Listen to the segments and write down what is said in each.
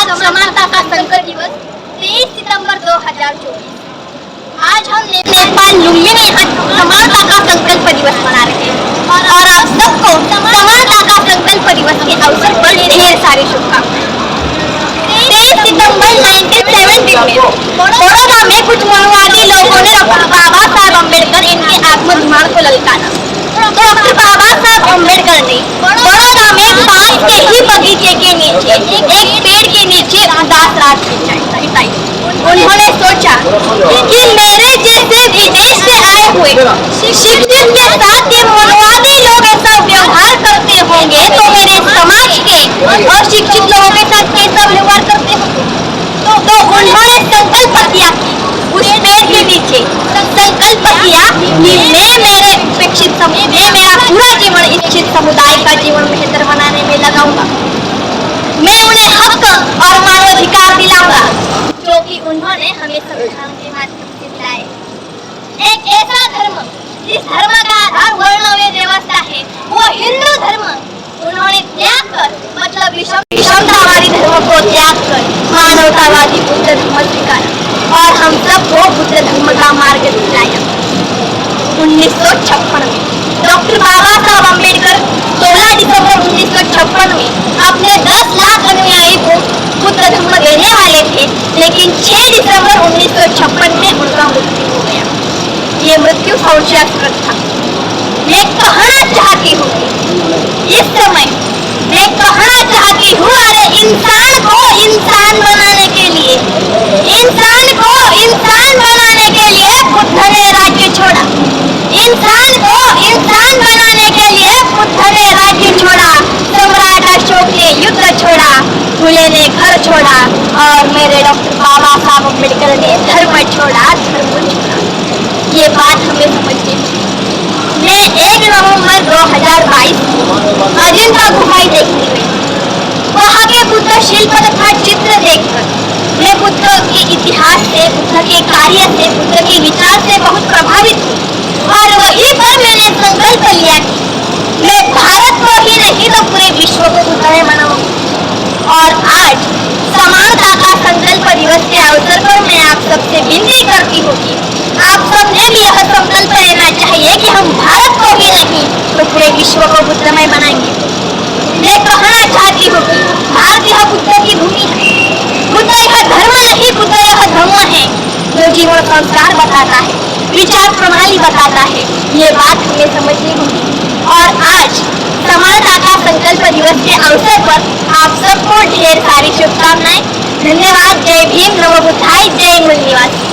आज समानता का संकल्प दिवस 23 सितंबर 2024। आज हम नेपाल लुम्बिनी समानता का संकल्प दिवस मना रहे हैं और आप सबको समानता का संकल्प दिवस के अवसर पर ढेर सारी शुभकामनाएं। 23 सितंबर 1970 में बड़ौदा में कुछ मनुवादी लोगों ने डॉक्टर बाबा साहब अम्बेडकर इनके आत्मनिर्माण को ललकारा। डॉक्टर बाबा साहब अम्बेडकर ने बड़ौदा में पास के ही बगीचे के नीचे एक पेड़ के नीचे उदास रात बिताई। उन्होंने सोचा कि मेरे जैसे विदेश से आए हुए शिक्षित के साथ ये मनुवादी लोग ऐसा व्यवहार करते होंगे तो मेरे समाज के और शिक्षित लोगों के साथ कैसा व्यवहार करते होंगे। तो उन्होंने संकल्प किया उस पेड़ के नीचे संकल्प किया कि मैं मेरे उपेक्षित मैं मेरा पूरा जीवन इच्छित समुदाय का जीवन बेहतर बनाने में लगाऊंगा। मैं उन्हें हक और मानवाधिकार दिलाऊंगा जो कि उन्होंने हमें संविधान के माध्यम से दिलाए। एक ऐसा धर्म जिस धर्म का आधार वर्ण में व्यवस्था है वो हिंदू धर्म उन्होंने त्याग कर मतलब विषमतावादी धर्म को त्याग कर मानवतावादी बुद्ध धर्म स्वीकारा और हम सबको बुद्ध धर्म का मार्ग दिखाया। 1956 में डॉक्टर बाबा साहब अम्बेडकर 16 दिसंबर 1956 में अपने 10 लाख अनुयायी को बुद्ध धर्म देने वाले थे, लेकिन 6 दिसंबर 1956 में उनका मृत्यु हो गया। ये मृत्यु संशयास्पद था। मैं कहना चाहती हूँ इस समय मैं कहना चाहती हूँ अरे इंसान को इंसान बनाने के लिए बुद्ध ने राज्य छोड़ा। इंसान को इंसान बनाने के लिए बुद्ध ने राज्य छोड़ा। सम्राट अशोक ने युद्ध छोड़ा, फुले ने घर छोड़ा और मेरे डॉक्टर बाबा साहब अम्बेडकर ने धर्म छोड़ा। ये बात हमें समझनी चाहिए। मैं 1 नवंबर 2022 अजंता गुफाएं देखने गई। वहाँ के बुद्ध शिल्प तथा चित्र देखकर मैं बुद्ध के इतिहास से, बुद्ध के कार्य से, बुद्ध के विचार से बहुत प्रभावित हुई और वहीं पर मैंने संकल्प लिया कि मैं भारत को ही नहीं तो पूरे विश्व को बुद्ध बनाऊंगी। और आज समानता का संकल्प दिवस के अवसर पर मैं आप सबसे विनती करती हूँ कि आप सबने भी यह संकल्प लेना चाहिए कि हम भारत को ही नहीं तो पूरे विश्व को बुद्धमय बनाएंगे। मैं कहना चाहती हूँ कि भारत यह बुद्ध की भूमि है। बुद्ध यह धर्म नहीं, बुद्ध यह धर्म है जो जीवन संस्कार बताता है, विचार प्रणाली बताता है। ये बात हमें समझनी होगी। और आज समानता का संकल्प दिवस के अवसर पर आप सबको ढेर सारी शुभकामनाएं। धन्यवाद। जय भीम, नमो बुद्धाय, जय मूल निवासी।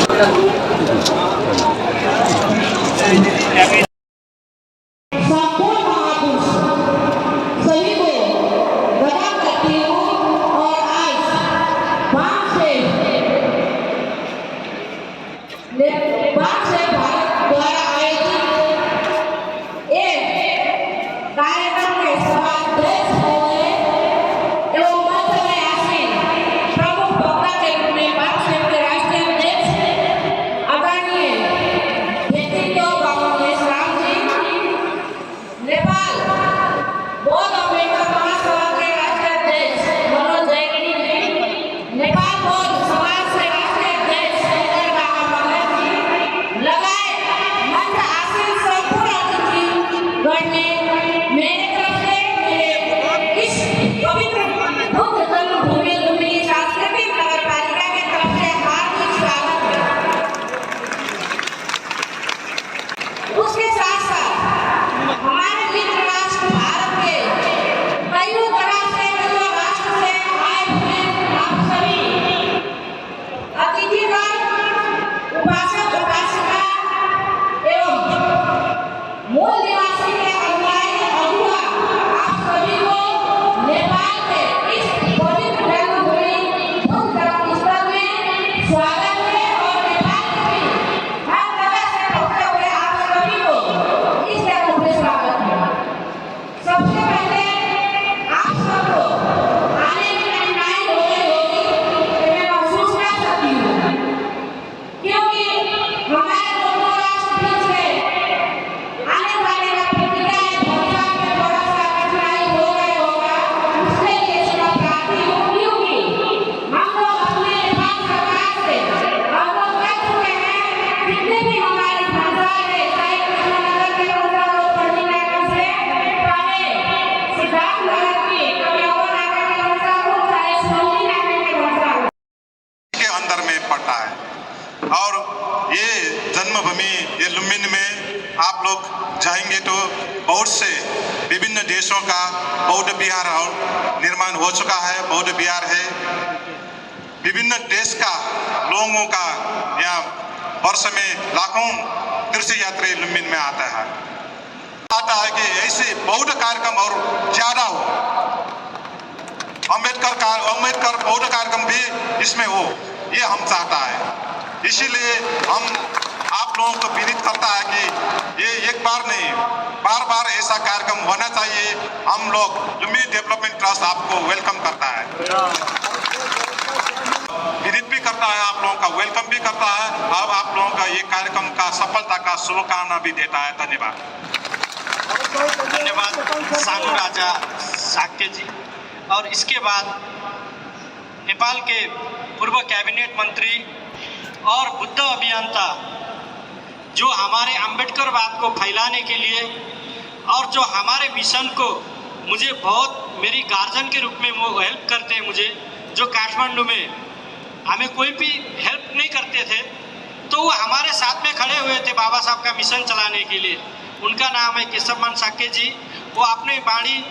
बहुत से विभिन्न देशों का बौद्ध विहार निर्माण हो चुका है, बौद्ध विहार है। विभिन्न देश का लोगों का यहाँ वर्ष में लाखों तीर्थ यात्री लुम्बिनी में आता है कि ऐसे बौद्ध कार्यक्रम और ज्यादा हो। अम्बेडकर बौद्ध कार्यक्रम भी इसमें हो, ये हम चाहता है। इसीलिए हम आप लोगों को विनीत करता है कि ये एक बार नहीं, बार बार ऐसा कार्यक्रम होना चाहिए। हम लोग लुम्बिनी डेवलपमेंट ट्रस्ट आपको वेलकम करता है, विनीत भी करता है, आप लोगों का वेलकम भी करता है। अब आप लोगों का ये कार्यक्रम का सफलता का शुभकामना भी देता है। धन्यवाद। धन्यवाद सानू राजा साक्य जी। और इसके बाद नेपाल के पूर्व कैबिनेट मंत्री और बुद्ध अभियंता जो हमारे अम्बेडकरवाद को फैलाने के लिए और जो हमारे मिशन को मुझे बहुत मेरी गार्जियन के रूप में वो हेल्प करते हैं। मुझे जो काठमांडू में हमें कोई भी हेल्प नहीं करते थे तो वो हमारे साथ में खड़े हुए थे बाबा साहब का मिशन चलाने के लिए। उनका नाम है केशवमान साक्य जी। वो अपनी वाणी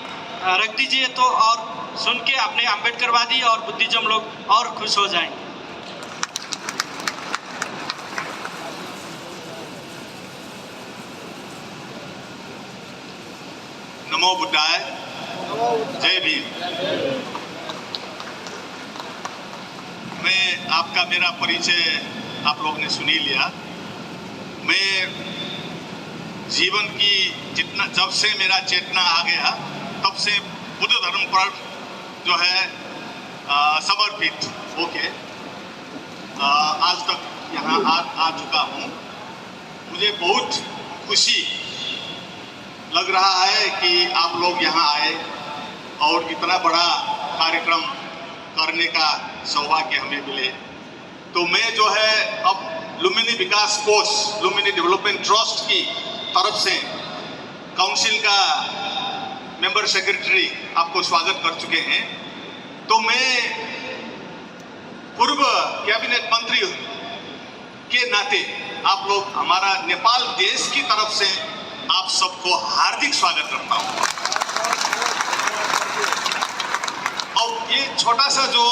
रख दीजिए तो और सुन के अपने अम्बेडकरवादी और बुद्धिज्म लोग और खुश हो जाएंगे। नमो बुद्धाय, जय भीम। मैं आपका मेरा परिचय आप लोग ने सुनी लिया। मैं जीवन की जितना जब से मेरा चेतना आ गया तब से बुद्ध धर्म पर जो है समर्पित होके आज तक यहाँ आ चुका हूँ। मुझे बहुत खुशी लग रहा है कि आप लोग यहाँ आए और इतना बड़ा कार्यक्रम करने का सौभाग्य हमें मिले। तो मैं जो है अब लुम्बिनी विकास कोष, लुम्बिनी डेवलपमेंट ट्रस्ट की तरफ से काउंसिल का मेंबर सेक्रेटरी आपको स्वागत कर चुके हैं। तो मैं पूर्व कैबिनेट मंत्री के नाते आप लोग हमारा नेपाल देश की तरफ से आप सबको हार्दिक स्वागत करता हूं। और ये छोटा सा जो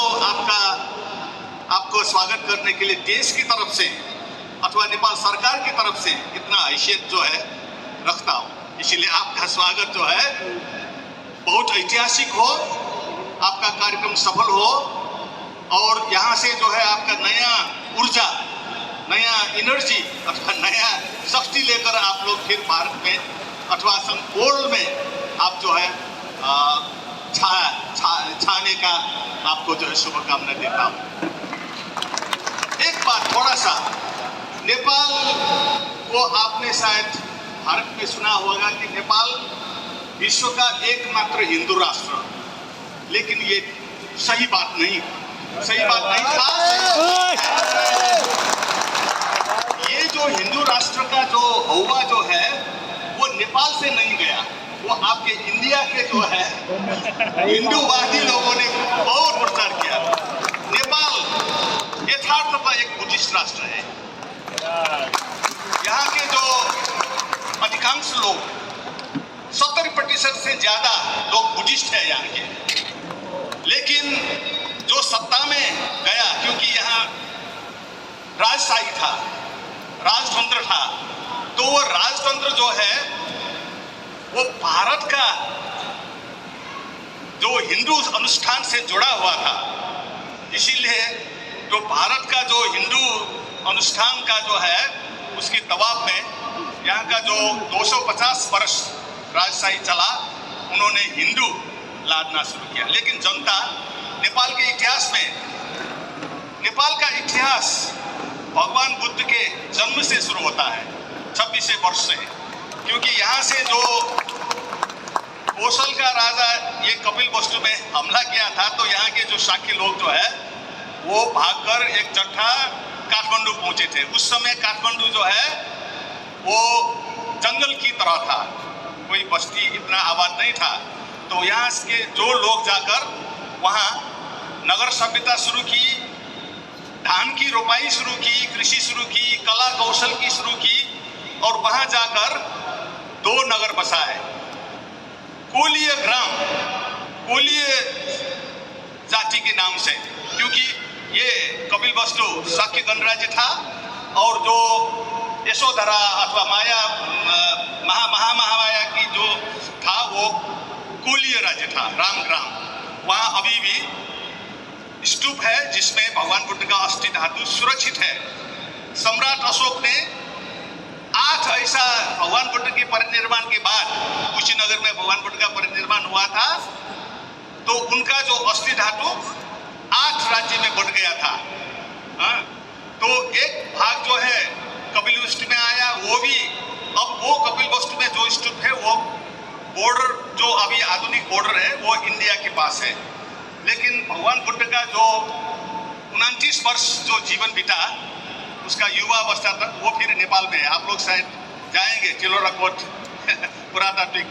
आपको स्वागत करने के लिए देश की तरफ से अथवा नेपाल सरकार की तरफ से इतना हैसियत जो है रखता हूं। इसीलिए आपका स्वागत जो है बहुत ऐतिहासिक हो, आपका कार्यक्रम सफल हो और यहाँ से जो है आपका नया ऊर्जा, नया एनर्जी अथवा नया शक्ति लेकर आप लोग फिर भारत में अथवा वर्ल्ड में आप जो है छाने का आपको जो है शुभकामना देता हूँ। एक बात थोड़ा सा, नेपाल को आपने शायद भारत में सुना होगा कि नेपाल विश्व का एकमात्र हिंदू राष्ट्र, लेकिन ये सही बात नहीं था। ये जो हिंदू राष्ट्र का जो हवा जो है वो नेपाल से नहीं गया, वो आपके इंडिया के जो है हिंदूवादी लोगों ने बहुत प्रचार किया। नेपाल यथार्थ में एक बुद्धिस्ट राष्ट्र है। यहाँ के जो अधिकांश लोग 70% से ज्यादा लोग बुद्धिस्ट है यहाँ के, लेकिन जो सत्ता में गया, क्योंकि यहाँ राजशाही था, राजतंत्र था, तो वो राजतंत्र जो है वो भारत का जो हिंदू अनुष्ठान से जुड़ा हुआ था। इसीलिए जो भारत का जो हिंदू अनुष्ठान का जो है उसके दबाव में यहाँ का जो 250 वर्ष राजशाही चला, उन्होंने हिंदू लादना शुरू किया। लेकिन जनता नेपाल के इतिहास में, नेपाल का इतिहास भगवान बुद्ध के जन्म से शुरू होता है, 2600 वर्ष से। क्योंकि यहाँ से जो कौशल का राजा ये कपिल वस्तु में हमला किया था, तो यहाँ के जो शाक्य लोग जो है वो भागकर एक जत्था काठमांडू पहुंचे थे। उस समय काठमांडू जो है वो जंगल की तरह था, कोई बस्ती इतना आबाद नहीं था। तो यहाँ के जो लोग जाकर वहाँ नगर सभ्यता शुरू की, धान की रोपाई शुरू की, कृषि शुरू की, कला कौशल की शुरू की, और वहाँ जाकर 2 नगर बसाए, कोलीय ग्राम, कोलीय जाति के नाम से, क्योंकि ये कपिलवस्तु शाक्य गणराज्य था और जो यशोधरा अथवा माया महामाया की जो था वो कोलीय राज्य था, रामग्राम। वहाँ अभी भी स्तूप है जिसमें भगवान बुद्ध का अस्थि धातु सुरक्षित है। सम्राट अशोक ने 8 ऐसा भगवान बुद्ध के परिनिर्वाण के बाद, कुशीनगर में भगवान बुद्ध का परिनिर्वाण हुआ था, तो उनका जो अस्थि धातु 8 राज्य में बढ़ गया था। तो एक भाग जो है कपिलवस्तु में आया, वो भी अब वो कपिलवस्तु में जो स्तूप है वो बॉर्डर जो अभी आधुनिक बॉर्डर है वो इंडिया के पास है। लेकिन भगवान बुद्ध का जो 29 वर्ष जो जीवन बीता, उसका युवा अवस्था तक वो फिर नेपाल में है। आप लोग शायद जाएंगे चिलोराकोट पुरातात्विक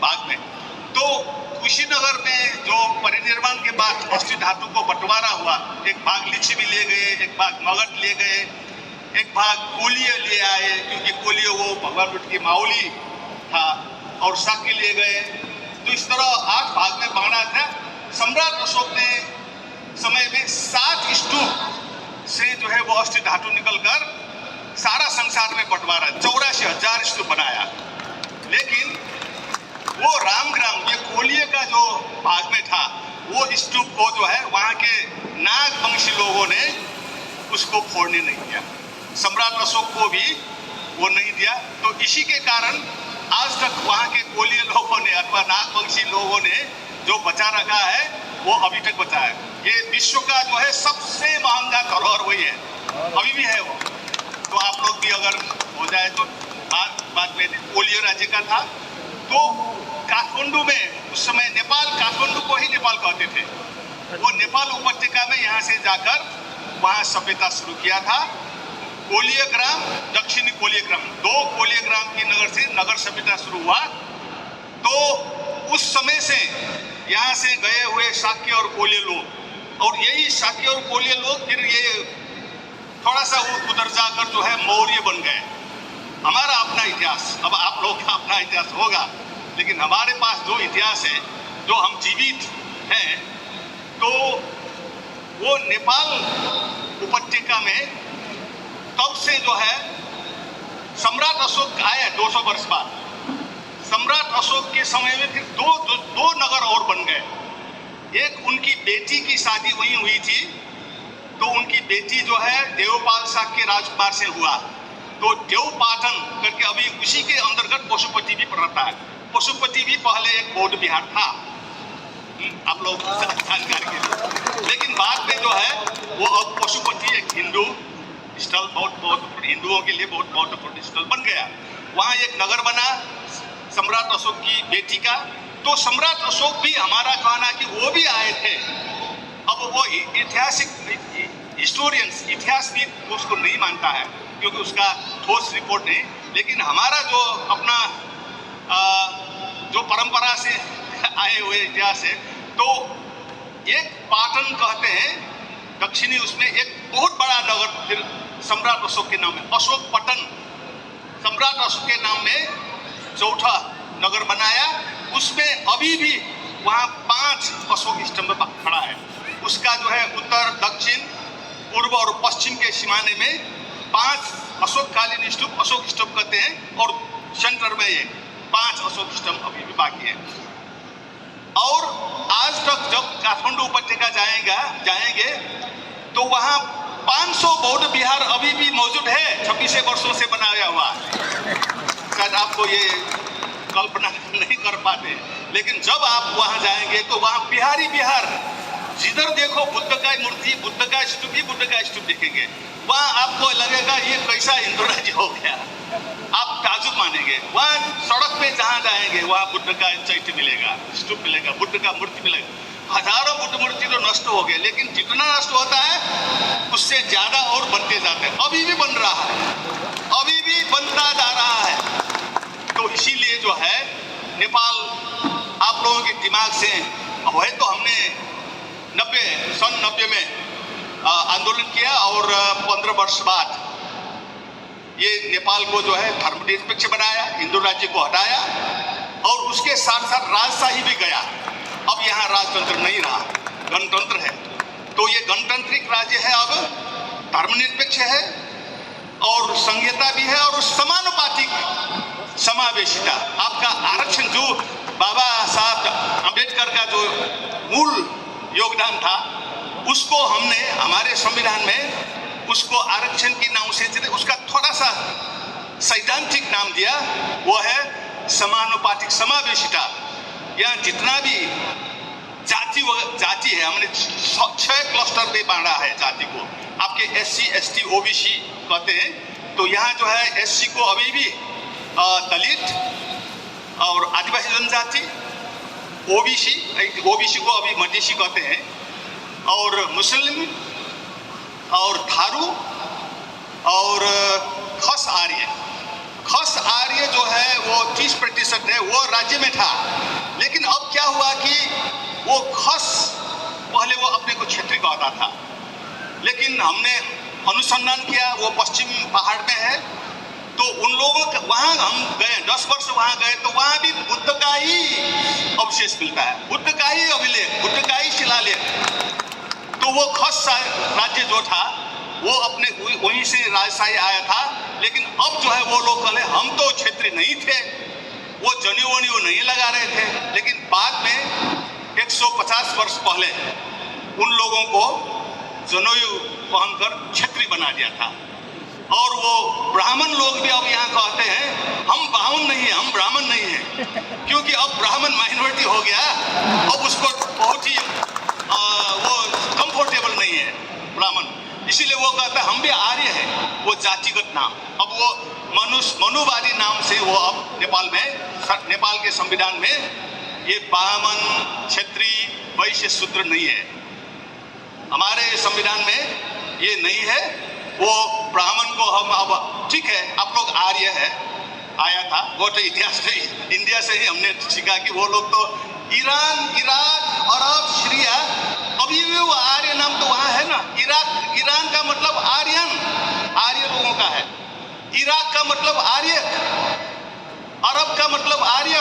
भाग में। तो कुशीनगर में जो परिनिर्वाण के बाद अस्थि धातु को बंटवारा हुआ, एक भाग लिच्छवी ले गए, एक भाग मगध ले गए, एक भाग कोलीय ले आए, क्योंकि कोलीय वो भगवान बुद्ध की माओली था, और शाक्य ले गए। तो इस तरह 8 भाग में बांटा था। सम्राट अशोक ने समय में 7 स्तूप से जो है वो अस्थि धातु निकलकर सारा संसार में बंटवारा 84,000 स्तूप बनाया। लेकिन वो रामग्राम, ये कोलीय का जो भाग में था, वो स्तूप को जो है वहाँ के नागवंशी लोगों ने उसको फोड़ने नहीं दिया। सम्राट अशोक को भी वो नहीं दिया। तो इसी के कारण आज तक वहाँ के कोलीय लोगों ने अथवा नागवंशी लोगों ने जो बचा रखा है वो अभी तक बचा है। ये विश्व का जो है सबसे महंगा धरोहर वही है, अभी भी है वो। तो आप लोग भी अगर हो जाए तो बात में कोलीय राज्य का था। तो काठमांडू में उस समय नेपाल, काठमांडू को ही नेपाल कहते थे, वो नेपाल उपत्यका में यहाँ से जाकर वहाँ सभ्यता शुरू किया था। कोलीय ग्राम, दक्षिणी कोलीय ग्राम, 2 कोलीय ग्राम की नगर से नगर सभ्यता शुरू हुआ। तो उस समय से यहाँ से गए हुए शाक्य और कोलीय लोग, और यही शाक्य और कोलीय लोग फिर ये थोड़ा सा उधर जाकर जो है मौर्य बन गए। हमारा अपना इतिहास, अब आप लोग का अपना इतिहास होगा, लेकिन हमारे पास जो इतिहास है, जो हम जीवित हैं, तो वो नेपाल उपत्यका में तब से जो है सम्राट अशोक आए 200 वर्ष बाद। सम्राट अशोक के समय में फिर दो नगर और बन गए। एक उनकी बेटी की शादी वहीं हुई थी, तो उनकी बेटी जो है देवपाल शाक्य राजकुमार से हुआ, तो देवपाटन करके अभी उसी के अंतर्गत पशुपति भी पड़ता है। पशुपति भी पहले एक बौद्ध विहार था, आप लोग जानकारी के लिए। लेकिन बाद में जो है वो अब पशुपति एक हिंदू स्थल, बहुत हिंदुओं के लिए बहुत महत्वपूर्ण स्थल बन गया। वहाँ एक नगर बना सम्राट अशोक की बेटी का। तो सम्राट अशोक भी, हमारा कहना कि वो भी आए थे। अब वो ऐतिहासिक हिस्टोरियंस, इतिहास भी उसको नहीं मानता है, क्योंकि उसका ठोस रिपोर्ट नहीं। लेकिन हमारा जो अपना जो परंपरा से आए हुए इतिहास है, तो एक पाटन कहते हैं दक्षिणी, उसमें एक बहुत बड़ा नगर फिर सम्राट अशोक के नाम में, अशोक पटन, सम्राट अशोक के नाम में चौथा नगर बनाया। उसमें अभी भी वहाँ 5 अशोक स्तंभ खड़ा है। उसका जो है उत्तर, दक्षिण, पूर्व और पश्चिम के सीमाने में 5 अशोककालीन स्तूप, अशोक स्तंभ कहते हैं, और सेंटर में ये 5 अशोक स्तंभ अभी भी बाकी है। और आज तक जब काठमांडू उपत्यका जाएंगे तो वहाँ 500 बौद्ध विहार अभी भी मौजूद है, 26 वर्षों से बनाया हुआ। शायद आपको ये कल्पना नहीं कर पाते, लेकिन जब आप वहाँ जाएंगे तो वहाँ बिहारी विहार, जिधर देखो बुद्ध का मूर्ति, बुद्ध का स्तूप दिखेंगे। वहाँ आपको लगेगा ये कैसा हिंदू राज्य हो गया, आप ताजुब मानेंगे। वहाँ सड़क पे जहाँ जाएंगे वहाँ बुद्ध का चैत्य मिलेगा, स्तूप मिलेगा, बुद्ध का मूर्ति मिलेगा। हजारों बुद्ध मूर्ति तो नष्ट हो गए, लेकिन जितना नष्ट होता है उससे ज्यादा और बनते जाते हैं। अभी भी बन रहा है, अभी भी बनता जा रहा है। तो इसीलिए जो है नेपाल आप लोगों के दिमाग से है, तो हमने सन 90 में आंदोलन किया, और 15 वर्ष बाद ये नेपाल को जो है धर्मनिरपेक्ष बनाया, हिंदू राज्य को हटाया। और उसके साथ साथ राजशाही भी गया। अब यहाँ राजतंत्र नहीं रहा, गणतंत्र है। तो ये गणतांत्रिक राज्य है, अब धर्मनिरपेक्ष है और संहिता भी है और समानुपातिक समावेशिता। आपका आरक्षण जो बाबा साहब अम्बेडकर का जो मूल योगदान था, उसको हमने हमारे संविधान में उसको आरक्षण की नाम से उसका थोड़ा सा सैद्धांतिक नाम दिया, वो है समानुपातिक समावेशिता। यहाँ जितना भी जाति है, हमने 6 क्लस्टर में बांटा है जाति को। आपके SC ST OBC कहते हैं, तो यहाँ जो है SC को अभी भी दलित और आदिवासी जनजाति, OBC को अभी मधेसी कहते हैं, और मुस्लिम और थारू और खस आर्य जो है वो 30% है, वो राज्य में था। लेकिन अब क्या हुआ कि वो खस पहले वो अपने को क्षेत्रीय कहता था, लेकिन हमने अनुसंधान किया, वो पश्चिम पहाड़ में है। तो उन लोगों का वहाँ हम गए, 10 वर्ष वहाँ गए, तो वहाँ भी बुद्ध का ही अवशेष मिलता है, बुद्ध का ही अभिलेख, बुद्ध का ही शिलालेख। तो वो खस राज्य जो था वो अपने वहीं से राजशाही आया था। लेकिन अब जो है वो लोग कहले हम तो क्षेत्रीय नहीं थे, वो जनेऊ नहीं लगा रहे थे। लेकिन बाद में 150 वर्ष पहले उन लोगों को जनेऊ पहनकर क्षेत्रीय बना दिया था। और वो ब्राह्मण लोग भी अब यहाँ कहते हैं हम बाहुन नहीं है, हम ब्राह्मण नहीं है, क्योंकि अब ब्राह्मण माइनॉरिटी हो गया। अब उसको बहुत ही वो कंफर्टेबल नहीं है ब्राह्मण, इसीलिए वो कहता है हम भी आर्य हैं, वो जातिगत नाम। अब वो मनुवादी नाम से वो अब नेपाल के संविधान में ये ब्राह्मण, क्षत्रिय, वैश्य, शूद्र नहीं है। हमारे संविधान में ये नहीं है। वो ब्राह्मण को हम अब ठीक है, आप लोग आर्य है आया था, वो तो इतिहास से इंडिया से ही हमने सीखा कि वो लोग तो ईरान, इराक, अरब, सीरिया, अभी भी वो आर्य नाम तो वहाँ है ना। ईरान का मतलब आर्य लोगों का है, इराक का मतलब आर्य, अरब का मतलब आर्य,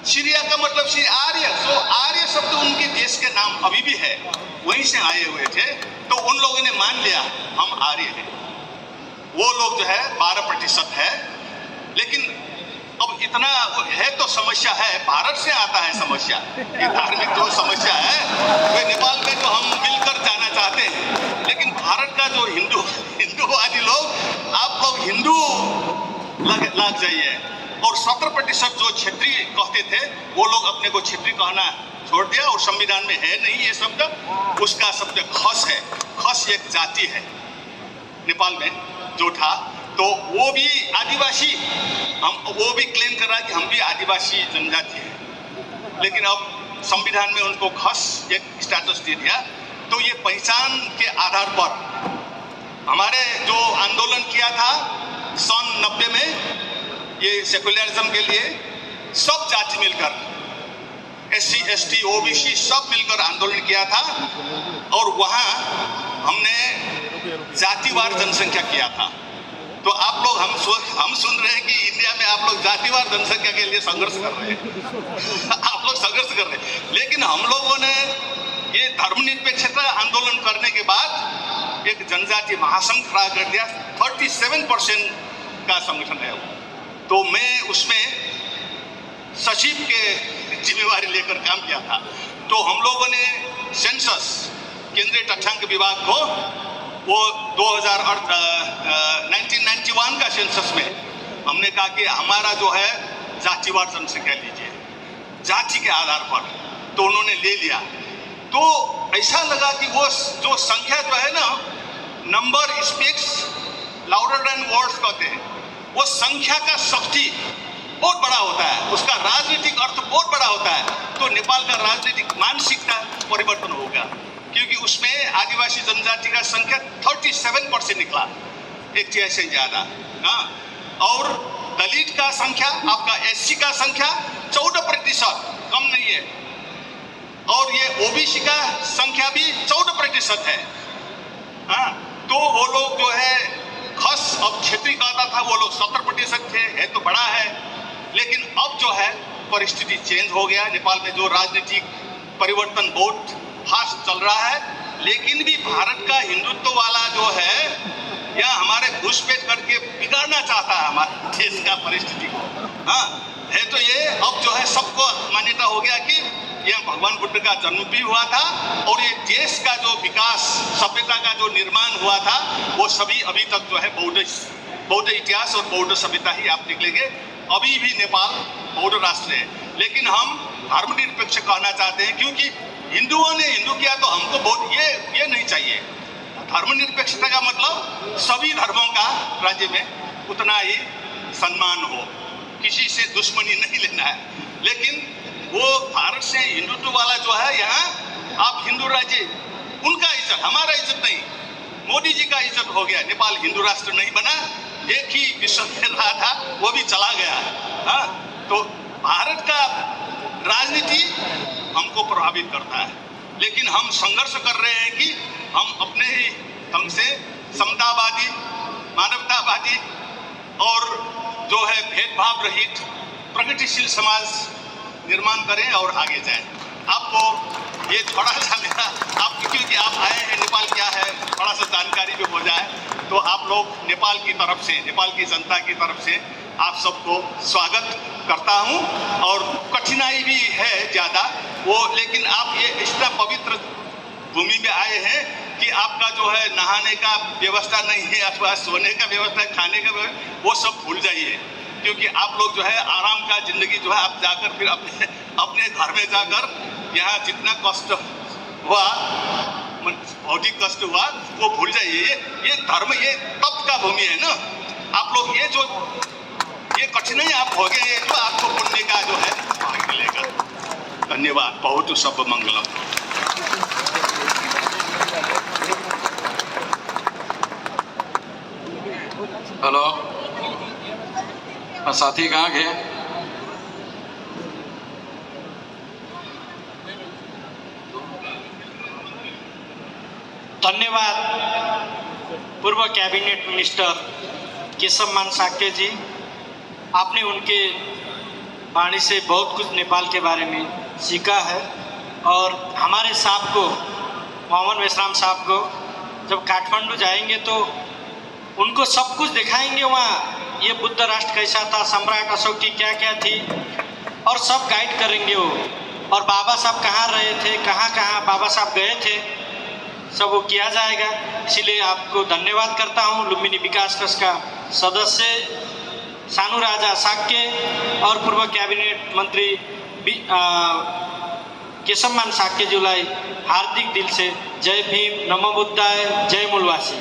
सीरिया का मतलब आर्य। तो आर्य शब्द उनके देश के नाम अभी भी है, वहीं से आए हुए थे। तो उन लोगों ने मान लिया हम आर्य हैं। वो लोग जो है 12% है। लेकिन अब इतना है तो समस्या है, भारत से आता है समस्या, ये धार्मिक जो समस्या है वे नेपाल में तो हम मिलकर जाना चाहते हैं। लेकिन भारत का जो हिंदूवादी लोग, आप लोग हिंदू लग जाइए। और 17% जो क्षेत्रीय कहते थे वो लोग अपने को क्षेत्रीय कहना छोड़ दिया, और संविधान में है नहीं ये शब्द। उसका शब्द खस है। खस एक जाति है नेपाल में जो था, तो वो भी आदिवासी, वो भी क्लेम कर रहा है कि हम भी आदिवासी जनजाति है। लेकिन अब संविधान में उनको खस एक स्टेटस दे दिया। तो ये पहचान के आधार पर हमारे जो आंदोलन किया था सन 90 में, ये सेकुलरिज्म के लिए सब जाति मिलकर, SC ST OBC सब मिलकर आंदोलन किया था। और वहाँ हमने जातिवार जनसंख्या किया था। तो आप लोग हम सुन रहे हैं कि इंडिया में आप लोग जातिवार जनसंख्या के लिए संघर्ष कर रहे हैं आप लोग संघर्ष कर रहे हैं। लेकिन हम लोगों ने ये धर्मनिरपेक्षता आंदोलन करने के बाद एक जनजाति महासंघ खड़ा कर दिया। 37% का संगठन है वो। तो मैं उसमें सचिव के जिम्मेवारी लेकर काम किया था। तो हम लोगों ने सेंसस, केंद्रीय तथ्यांक विभाग को, वो 1991 का सेंसस में हमने कहा कि हमारा जो है जातिवार जनसंख्या लीजिए, जाति के आधार पर। तो उन्होंने ले लिया। तो ऐसा लगा कि वो जो संख्या जो है ना, number speaks louder than words कहते हैं, वो संख्या का शक्ति बहुत बड़ा होता है, उसका राजनीतिक अर्थ बहुत बड़ा होता है। तो नेपाल का राजनीतिक मानसिकता परिवर्तन होगा, क्योंकि उसमें आदिवासी जनजाति का संख्या 37% निकला, 1/3 से ज़्यादा। हाँ, और दलित का संख्या, आपका SC का संख्या 14%, कम नहीं है। और ये OBC का संख्या भी 14% है। हाँ, तो वो लोग जो है खस, अब क्षेत्रीय कहता था, वो लोग 17% थे, है तो बड़ा है। लेकिन अब जो है परिस्थिति चेंज हो गया। नेपाल में जो राजनीतिक परिवर्तन बहुत फास्ट चल रहा है, लेकिन भी भारत का हिंदुत्व वाला जो है या हमारे घुसपैठ करके बिगाड़ना चाहता है हमारे देश का परिस्थिति को। हाँ है तो ये अब जो है सबको मान्यता हो गया कि यह भगवान बुद्ध का जन्म भी हुआ था और ये देश का जो विकास, सभ्यता का जो निर्माण हुआ था, वो सभी अभी तक जो है बौद्ध इतिहास और बौद्ध सभ्यता ही आप निकलेंगे। अभी भी नेपाल बौद्ध राष्ट्र है, लेकिन हम धर्मनिरपेक्ष कहना चाहते हैं, क्योंकि हिंदुओं ने हिंदू किया तो हमको बहुत ये नहीं चाहिए। धर्मनिरपेक्षता का मतलब सभी धर्मों का राज्य में उतना ही सम्मान हो, किसी से दुश्मनी नहीं लेना है। लेकिन वो भारत से हिंदुत्व वाला जो है, यहाँ आप हिंदू राज्य, उनका इज्जत, हमारा इज्जत नहीं, मोदी जी का इज्जत हो गया। नेपाल हिंदू राष्ट्र नहीं बना, एक ही विश्व खेल रहा था, वो भी चला गया। हाँ तो भारत का राजनीति हमको प्रभावित करता है, लेकिन हम संघर्ष कर रहे हैं कि हम अपने ही ढंग से समतावादी, मानवतावादी और जो है भेदभाव रहित प्रगतिशील समाज निर्माण करें और आगे जाएं। आपको ये थोड़ा सा मेरा, आप क्योंकि आप आए हैं, नेपाल क्या है थोड़ा सा जानकारी भी हो जाए, तो आप लोग नेपाल की तरफ से, नेपाल की जनता की तरफ से आप सबको स्वागत करता हूं। और कठिनाई भी है ज़्यादा वो, लेकिन आप ये इतना पवित्र भूमि में आए हैं कि आपका जो है नहाने का व्यवस्था नहीं है, अथवा सोने का व्यवस्था, खाने का व्यवस्था, वो सब भूल जाइए। क्योंकि आप लोग जो है आराम का जिंदगी जो है आप जाकर फिर अपने घर में जाकर यहाँ जितना कष्ट हुआ, भौतिक कष्ट हुआ, वो भूल जाइए। ये धर्म, ये तप का भूमि है ना। आप लोग ये जो ये कठिनाई आप हो गए, तो आपको पुण्य का जो है भाग मिलेगा। धन्यवाद। बहुत सब मंगलम। हेलो, साथी कहाँ गए? धन्यवाद पूर्व कैबिनेट मिनिस्टर केशवमान साक्य जी। आपने उनके वाणी से बहुत कुछ नेपाल के बारे में सीखा है, और हमारे साहब को, मोहम्मद मेश्राम साहब को, जब काठमांडू जाएंगे तो उनको सब कुछ दिखाएंगे। वहाँ ये बुद्ध राष्ट्र कैसा था, सम्राट अशोक की क्या क्या थी, और सब गाइड करेंगे वो। और बाबा साहब कहाँ रहे थे, कहाँ कहाँ बाबा साहब गए थे, सब वो किया जाएगा। इसीलिए आपको धन्यवाद करता हूँ। लुम्बिनी विकास ट्रस्ट का सदस्य सानू राजा साक्य और पूर्व कैबिनेट मंत्री केशवमान साक्य जीलाई हार्दिक दिल से जय भीम, नमो बुद्धाय, जय मूलवासी।